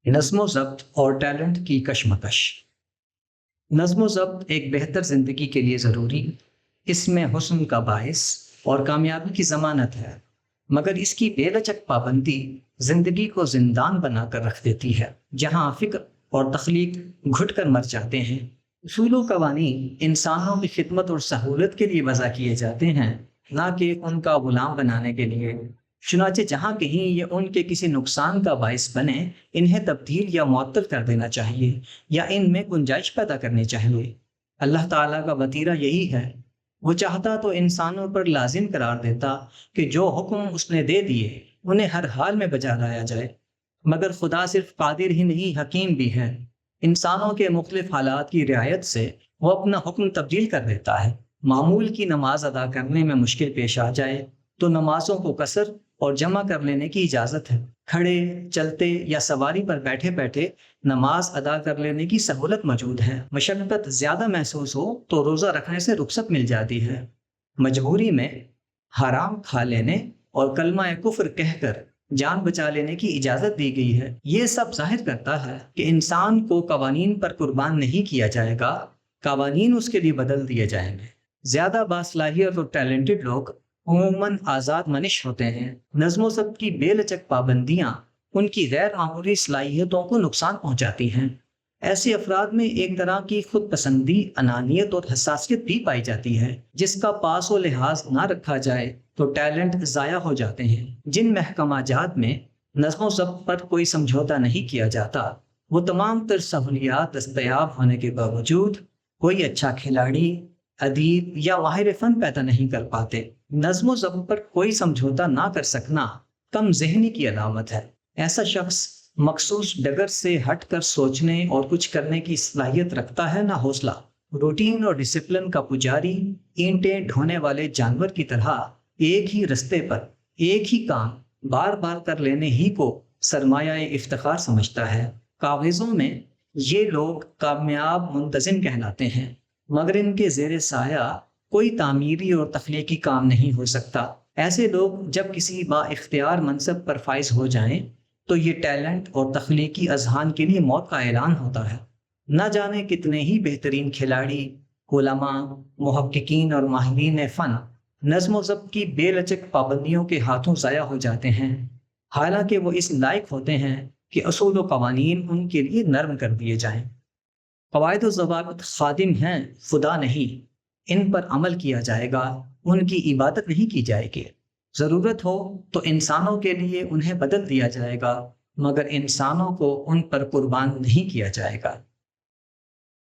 نظم و ضبط اور ٹیلنٹ کی کشمکش۔ نظم و ضبط ایک بہتر زندگی کے لیے ضروری، اس میں حسن کا باعث اور کامیابی کی ضمانت ہے، مگر اس کی بے لچک پابندی زندگی کو زندان بنا کر رکھ دیتی ہے، جہاں فکر اور تخلیق گھٹ کر مر جاتے ہیں۔ اصول و قوانین انسانوں کی خدمت اور سہولت کے لیے وضع کیے جاتے ہیں، نہ کہ ان کا غلام بنانے کے لیے۔ چنانچہ جہاں کہیں یہ ان کے کسی نقصان کا باعث بنے، انہیں تبدیل یا معطل کر دینا چاہیے یا ان میں گنجائش پیدا کرنی چاہیے۔ اللہ تعالیٰ کا وتیرہ یہی ہے، وہ چاہتا تو انسانوں پر لازم قرار دیتا کہ جو حکم اس نے دے دیے انہیں ہر حال میں بجا لایا جائے، مگر خدا صرف قادر ہی نہیں، حکیم بھی ہے۔ انسانوں کے مختلف حالات کی رعایت سے وہ اپنا حکم تبدیل کر دیتا ہے۔ معمول کی نماز ادا کرنے میں مشکل پیش آ جائے تو نمازوں کو قصر اور جمع کر لینے کی اجازت ہے۔ کھڑے، چلتے یا سواری پر بیٹھے بیٹھے نماز ادا کر لینے کی سہولت موجود ہے۔ مشقت زیادہ محسوس ہو تو روزہ رکھنے سے رخصت مل جاتی ہے۔ مجبوری میں حرام کھا لینے اور کلمہ کفر کہہ کر جان بچا لینے کی اجازت دی گئی ہے۔ یہ سب ظاہر کرتا ہے کہ انسان کو قوانین پر قربان نہیں کیا جائے گا، قوانین اس کے لیے بدل دیے جائیں گے۔ زیادہ باصلاحیت اور ٹیلنٹڈ لوگ عموماً آزاد منش ہوتے ہیں۔ نظم و ضبط کی بے لچک پابندیاں ان کی غیر معمولی صلاحیتوں کو نقصان پہنچاتی ہیں۔ ایسے افراد میں ایک طرح کی خود پسندی، انانیت اور حساسیت بھی پائی جاتی ہے، جس کا پاس و لحاظ نہ رکھا جائے تو ٹیلنٹ ضائع ہو جاتے ہیں۔ جن محکمہ جات میں نظم و ضبط پر کوئی سمجھوتہ نہیں کیا جاتا، وہ تمام تر سہولیات دستیاب ہونے کے باوجود کوئی اچھا کھلاڑی، ادیب یا ماہر فن پیدا نہیں کر پاتے۔ نظم و ضبط پر کوئی سمجھوتہ نہ کر سکنا کم ذہنی کی علامت ہے۔ ایسا شخص مخصوص ڈگر سے ہٹ کر سوچنے اور کچھ کرنے کی صلاحیت رکھتا ہے، نہ حوصلہ۔ روٹین اور ڈسپلن کا پجاری اینٹیں ڈھونے والے جانور کی طرح ایک ہی رستے پر ایک ہی کام بار بار کر لینے ہی کو سرمایہ افتخار سمجھتا ہے۔ کاغذوں میں یہ لوگ کامیاب منتظم کہلاتے ہیں، مگر ان کے زیر سایہ کوئی تعمیری اور تخلیقی کام نہیں ہو سکتا۔ ایسے لوگ جب کسی با اختیار منصب پر فائز ہو جائیں تو یہ ٹیلنٹ اور تخلیقی اذہان کے لیے موت کا اعلان ہوتا ہے۔ نہ جانے کتنے ہی بہترین کھلاڑی، علماء، محققین اور ماہرین فن نظم و ضبط کی بے لچک پابندیوں کے ہاتھوں ضائع ہو جاتے ہیں، حالانکہ وہ اس لائق ہوتے ہیں کہ اصول و قوانین ان کے لیے نرم کر دیے جائیں۔ قواعد و ضوابط خادم ہیں، خدا نہیں۔ ان پر عمل کیا جائے گا، ان کی عبادت نہیں کی جائے گی۔ ضرورت ہو تو انسانوں کے لیے انہیں بدل دیا جائے گا، مگر انسانوں کو ان پر قربان نہیں کیا جائے گا۔